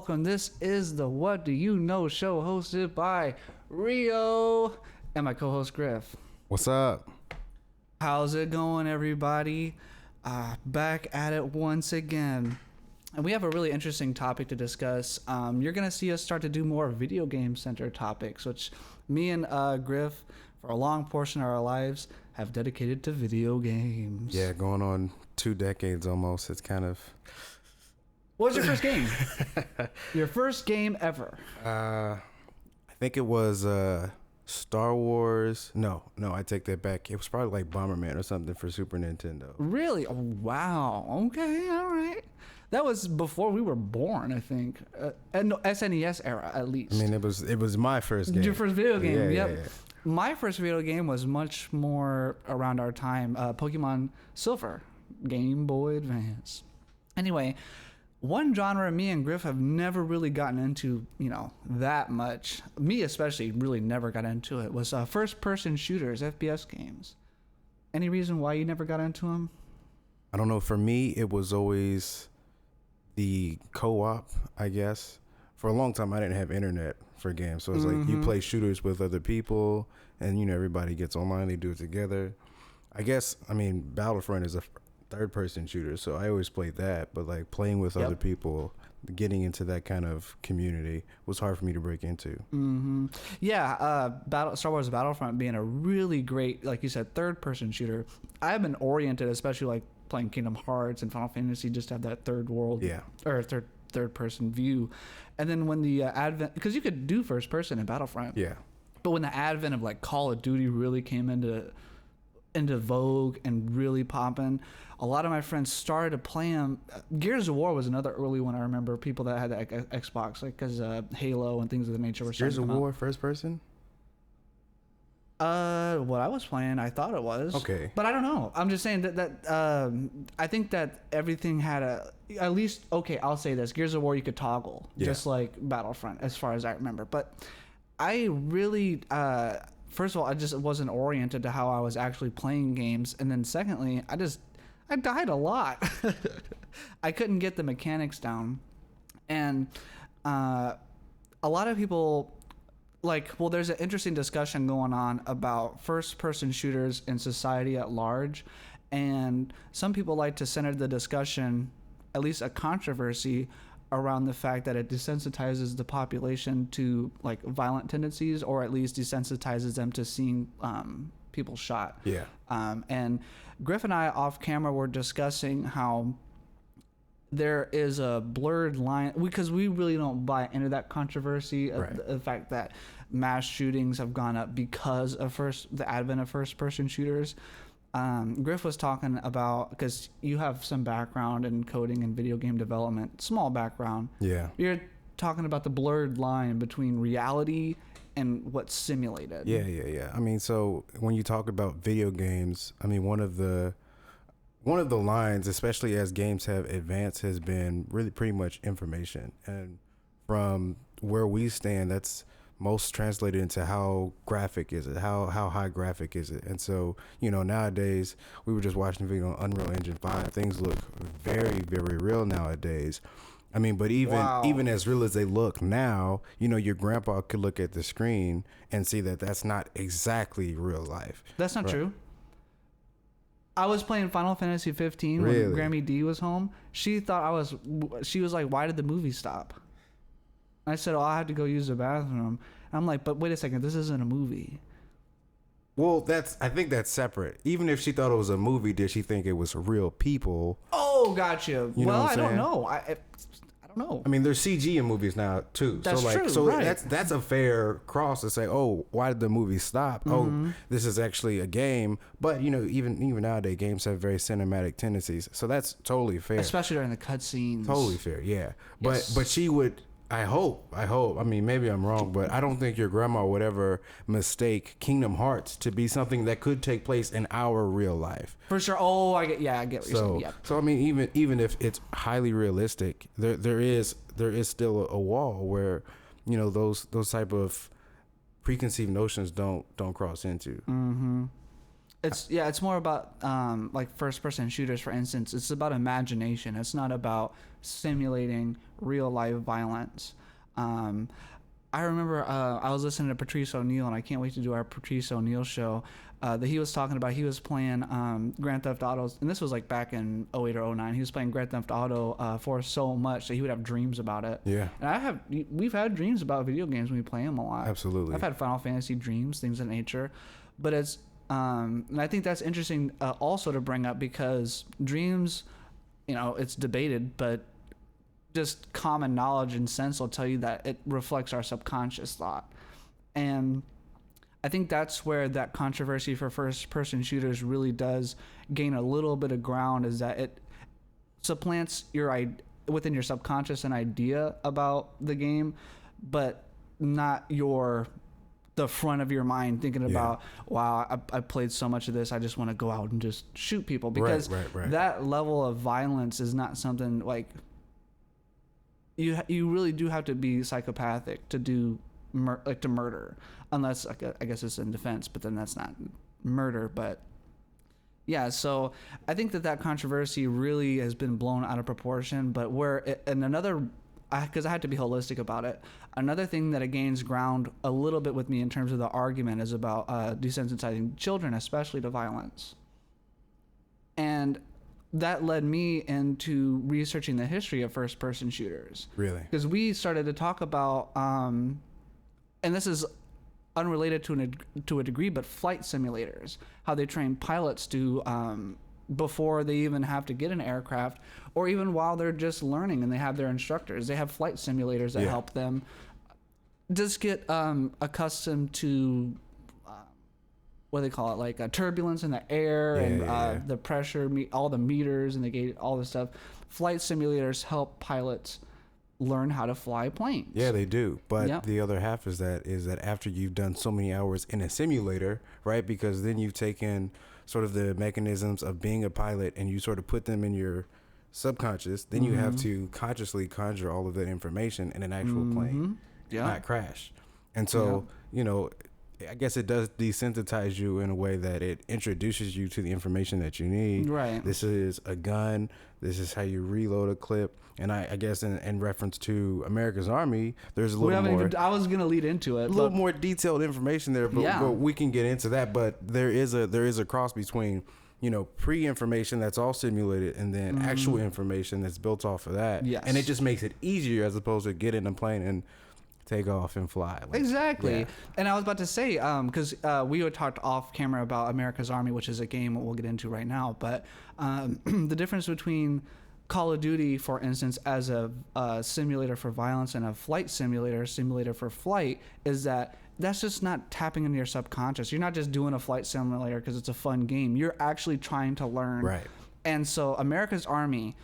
welcome. This is the What Do You Know show hosted by Rio and my co-host Griff. What's up? How's it going, everybody? Back at it once again. And we have a really interesting topic to discuss. You're going to see us start to do more video game centered topics, which me and Griff, for a long portion of our lives, have dedicated to video games. Yeah, going on 2 decades almost. It's kind of... What was your first game? Your first game ever? I think it was Star Wars. No, I take that back. It was probably like Bomberman or something for Super Nintendo. Really? Oh, wow. Okay, all right. That was before we were born, I think. And no, SNES era, at least. I mean, it was my first game. Your first video game, Yeah, yep. yeah. My first video game was much more around our time. Pokemon Silver, Game Boy Advance. Anyway, one genre me and Griff have never really gotten into, that much. Me especially really never got into it. Was first-person shooters, FPS games. Any reason why you never got into them? I don't know. For me, it was always the co-op, I guess. For a long time, I didn't have internet for games. So it's like you play shooters with other people and, everybody gets online. They do it together. I guess, Battlefront is a third-person shooter, so I always played that. But, like, playing with other people, getting into that kind of community was hard for me to break into. Yeah, Star Wars Battlefront being a really great, like you said, third-person shooter. I've been oriented, especially, like, playing Kingdom Hearts and Final Fantasy, just to have that third world, or third person view. And then when the advent, because you could do first person in Battlefront, but when the advent of like Call of Duty really came into vogue and really popping, a lot of my friends started to play them. Gears of War was another early one. I remember people that had the Xbox, like because Halo and things of the nature were starting Gears of War first person. What I was playing, I thought it was. Okay. But I don't know. I'm just saying that I think that everything had at least, okay, I'll say this. Gears of War you could toggle, just like Battlefront, as far as I remember. But I really, first of all, I just wasn't oriented to how I was actually playing games. And then secondly, I died a lot. I couldn't get the mechanics down. And a lot of people... there's an interesting discussion going on about first-person shooters in society at large, and some people like to center the discussion, at least a controversy, around the fact that it desensitizes the population to like violent tendencies, or at least desensitizes them to seeing people shot. Yeah. And Griff and I off camera were discussing how there is a blurred line, because we really don't buy into that controversy of the fact that mass shootings have gone up because of the advent of first-person shooters. Griff was talking about, because you have some background in coding and video game development, small background. Yeah. You're talking about the blurred line between reality and what's simulated. Yeah. So when you talk about video games, one of the lines, especially as games have advanced, has been really pretty much information. And from where we stand, that's most translated into how graphic is it, how high graphic is it. And so, nowadays, we were just watching a video on Unreal Engine 5. Things look very, very real nowadays. But even as real as they look now, your grandpa could look at the screen and see that that's not exactly real life. That's not true. I was playing Final Fantasy 15 when Grammy D was home. She was like, why did the movie stop? I said, I had to go use the bathroom. I'm like, but wait a second, this isn't a movie. Well, I think that's separate. Even if she thought it was a movie, did she think it was real people? Oh, gotcha. Well, I don't know. I don't know. There's CG in movies now too. That's true. So right. that's a fair cross to say, oh, why did the movie stop? Oh, this is actually a game. But even nowadays, games have very cinematic tendencies. So that's totally fair. Especially during the cutscenes. Totally fair, yeah. Yes. But she would. I hope. Maybe I'm wrong, but I don't think your grandma would ever mistake Kingdom Hearts to be something that could take place in our real life. For sure. Oh, I get what you're saying. Yeah. So even if it's highly realistic, there is still a wall where, those type of preconceived notions don't cross into. It's more about like first person shooters, for instance. It's about imagination. It's not about simulating real life violence. I remember I was listening to Patrice O'Neal, and I can't wait to do our Patrice O'Neal show. That he was talking about, he was playing Grand Theft Auto, and this was like back in 08 or 09. He was playing Grand Theft Auto for so much that he would have dreams about it. Yeah. And we've had dreams about video games when we play them a lot. Absolutely. I've had Final Fantasy dreams, things of that nature. But it's, and I think that's interesting also to bring up, because dreams, it's debated, but just common knowledge and sense will tell you that it reflects our subconscious thought. And I think that's where that controversy for first-person shooters really does gain a little bit of ground, is that it supplants within your subconscious an idea about the game, but not the front of your mind thinking about, wow, I played so much of this, I just want to go out and just shoot people. Because right. that level of violence is not something like you really do have to be psychopathic to do to murder, unless I guess it's in defense, but then that's not murder. But yeah, so I think that controversy really has been blown out of proportion. But because I had to be holistic about it, another thing that it gains ground a little bit with me in terms of the argument is about desensitizing children, especially to violence. And that led me into researching the history of first-person shooters. Really? Because we started to talk about, and this is unrelated to a degree, but flight simulators, how they train pilots to, before they even have to get an aircraft, or even while they're just learning and they have their instructors. They have flight simulators that help them just get accustomed to what do they call it, like turbulence in the air and the pressure, all the meters and the gate, all this stuff. Flight simulators help pilots learn how to fly planes. Yeah, they do. But the other half is that after you've done so many hours in a simulator, right? Because then you've taken sort of the mechanisms of being a pilot and you sort of put them in your subconscious. Then you have to consciously conjure all of that information in an actual plane, not crash. And so, I guess it does desensitize you in a way that it introduces you to the information that you need. Right. This is a gun. This is how you reload a clip. And I guess in reference to America's Army, there's a little more. I was gonna lead into it. A little more detailed information there, but we can get into that. But there is a cross between pre-information that's all simulated and then actual information that's built off of that. Yes. And it just makes it easier as opposed to get in a plane and take off and fly. Exactly. And I was about to say, because we had talked off camera about America's Army, which is a game we'll get into right now. But the difference between Call of Duty, for instance, as a simulator for violence and a flight simulator for flight, is that that's just not tapping into your subconscious. You're not just doing a flight simulator because it's a fun game. You're actually trying to learn. Right. And so America's Army,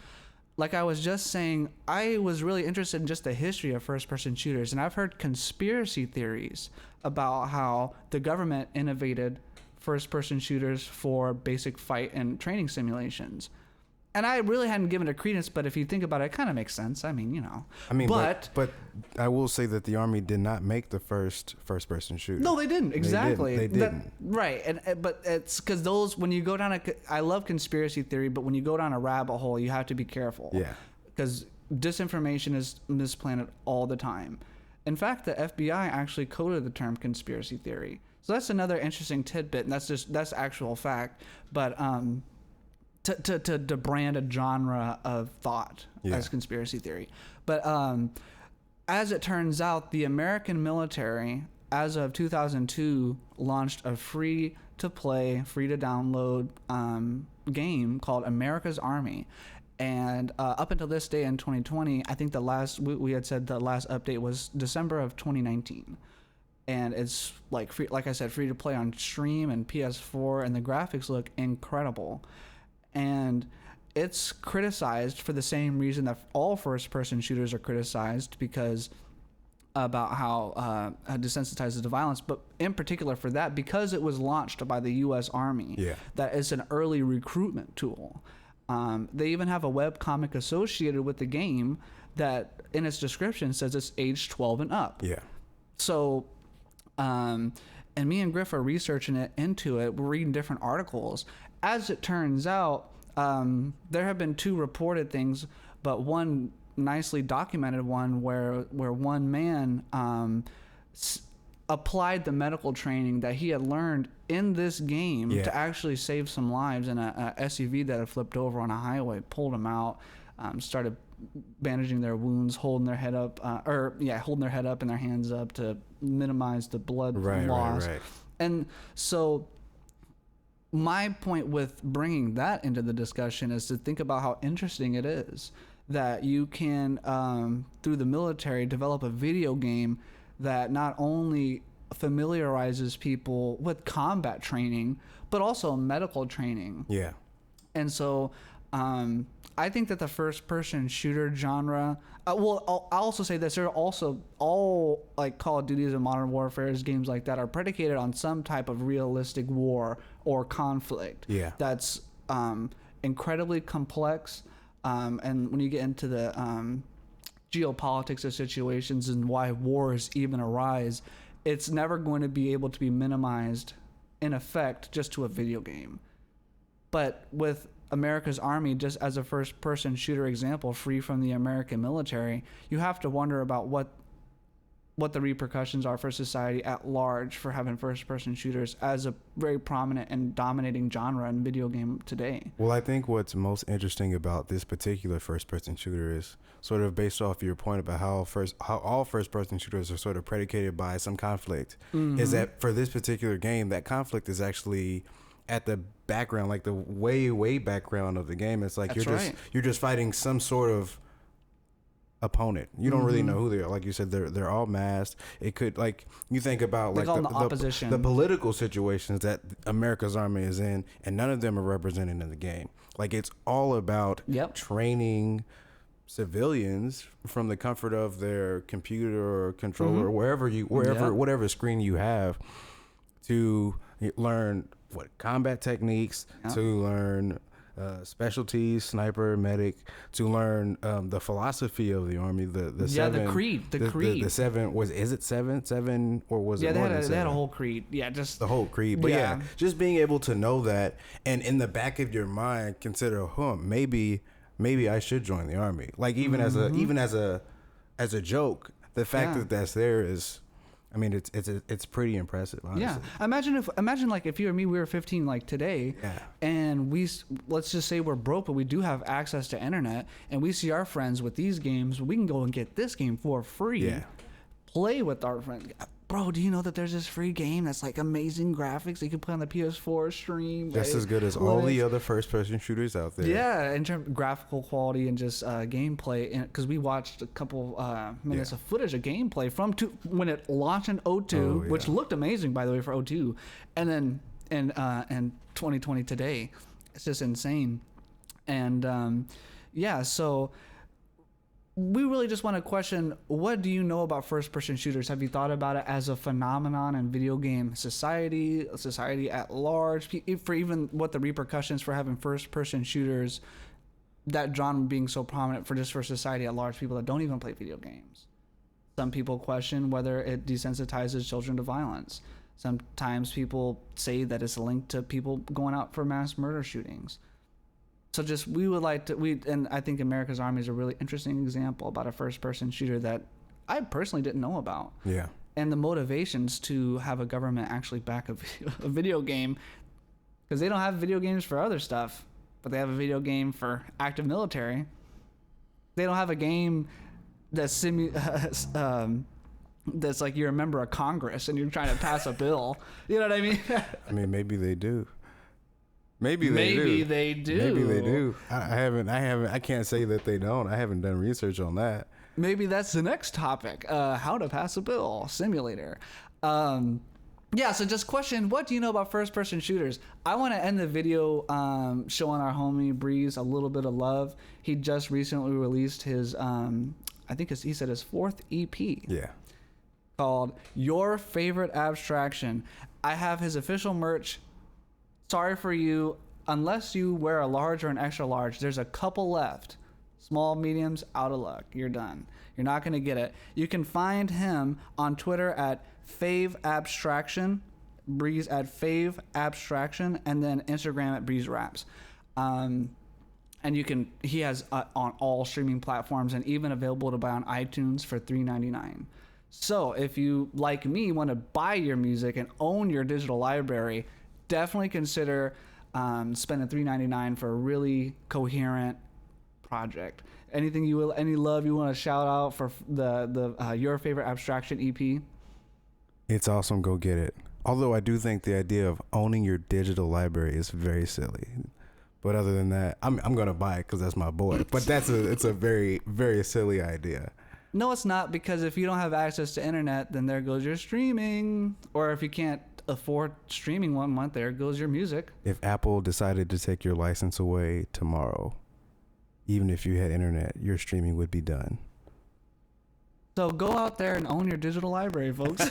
like I was just saying, I was really interested in just the history of first-person shooters, and I've heard conspiracy theories about how the government innovated first-person shooters for basic fight and training simulations. And I really hadn't given it credence, but if you think about it, it kind of makes sense. I mean, but I will say that the Army did not make the first-person shooter. No, they didn't. Exactly. They didn't. Right. But it's because those, when you go down I love conspiracy theory, but when you go down a rabbit hole, you have to be careful. Yeah. Because disinformation is misplanted all the time. In fact, the FBI actually coded the term conspiracy theory. So that's another interesting tidbit, and that's actual fact. But to brand a genre of thought as conspiracy theory. But as it turns out, the American military, as of 2002, launched a free-to-play, free-to-download game called America's Army. And up until this day in 2020, I think we had said the last update was December of 2019. And it's like I said, free to play on stream and PS4, and the graphics look incredible. And it's criticized for the same reason that all first-person shooters are criticized, because about how desensitizes to violence, but in particular for that, because it was launched by the U.S. Army, that is an early recruitment tool. They even have a webcomic associated with the game that in its description says it's age 12 and up. Yeah. So And me and Griff are researching it into it. We're reading different articles. As it turns out, there have been 2 reported things, but one nicely documented one where one man applied the medical training that he had learned in this game to actually save some lives in a SUV that had flipped over on a highway, pulled them out, started bandaging their wounds, holding their head up, holding their head up and their hands up to minimize the blood loss. Right. And so my point with bringing that into the discussion is to think about how interesting it is that you can, through the military, develop a video game that not only familiarizes people with combat training, but also medical training. Yeah. And so I think that the first-person shooter genre, I'll also say this, there are also all like Call of Duties and Modern Warfare's games like that are predicated on some type of realistic war or conflict. Yeah. That's incredibly complex. And when you get into the geopolitics of situations and why wars even arise, it's never going to be able to be minimized in effect just to a video game. But with America's Army, just as a first-person shooter example, free from the American military, you have to wonder about what the repercussions are for society at large for having first-person shooters as a very prominent and dominating genre in video game today. Well, I think what's most interesting about this particular first-person shooter is sort of based off your point about how all first-person shooters are sort of predicated by some conflict, is that for this particular game, that conflict is actually at the background, like the way background of the game. It's like you're just fighting some sort of opponent. You don't really know who they are. Like you said, they're all masked. It could, like, you think about like the opposition, the political situations that America's Army is in, and none of them are represented in the game. Like, it's all about training civilians from the comfort of their computer or controller or whatever screen you have, to learn combat techniques, to learn specialties, sniper, medic, to learn the philosophy of the Army, the creed, the seven, is it seven or was it more than seven? They had a whole creed, just the whole creed. But just being able to know that, and in the back of your mind consider, maybe I should join the Army. Like, even as a joke, the fact that that's there is, I mean, it's pretty impressive, honestly. Yeah. Imagine like if you or me, we were 15 like today, and let's just say we're broke, but we do have access to internet, and we see our friends with these games. We can go and get this game for free. Yeah. Play with our friends. Bro, do you know that there's this free game that's like amazing graphics that you can play on the PS4 stream? Just as good as all the other first-person shooters out there. Yeah, in terms of graphical quality and just gameplay. Because we watched a couple minutes of footage of gameplay from when it launched in 02, which looked amazing, by the way, for 02. And then in 2020 today. It's just insane. And so we really just want to question, what do you know about first-person shooters? Have you thought about it as a phenomenon in video game society at large, for even what the repercussions for having first-person shooters, that genre being so prominent for society at large, people that don't even play video games? Some people question whether it desensitizes children to violence. Sometimes people say that it's linked to people going out for mass murder shootings. So and I think America's Army is a really interesting example about a first-person shooter that I personally didn't know about. Yeah. And the motivations to have a government actually back a video game, because they don't have video games for other stuff, but they have a video game for active military. They don't have a game that's that's like you're a member of Congress and you're trying to pass a bill. You know what I mean? I mean, maybe they do. Maybe they do. I can't say that they don't. I haven't done research on that. Maybe that's the next topic. How to pass a bill simulator. So just question, what do you know about first-person shooters? I want to end the video showing our homie Breeze a little bit of love. He just recently released his, he said his 4th EP. Yeah. Called Your Favorite Abstraction. I have his official merch. Sorry for you, unless you wear a large or an extra large, there's a couple left. Small, mediums, out of luck. You're done. You're not going to get it. You can find him on Twitter at Fav Abstraction. Breeze at Fave Abstraction, and then Instagram at Breeze Raps. And he has on all streaming platforms and even available to buy on iTunes for $3.99. So if you, like me, want to buy your music and own your digital library, definitely consider spending $3.99 for a really coherent project. Any love you want to shout out for the Your Favorite Abstraction EP? It's awesome. Go get it. Although I do think the idea of owning your digital library is very silly. But other than that, I'm gonna buy it because that's my boy. But it's a very, very silly idea. No, it's not, because if you don't have access to internet, then there goes your streaming. Or if you can't afford streaming 1 month, there goes your music. If Apple decided to take your license away tomorrow, even if you had internet, your streaming would be done. So go out there and own your digital library, folks.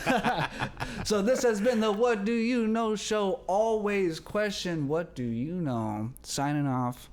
So this has been the What Do You Know show. Always question, what do you know? Signing off.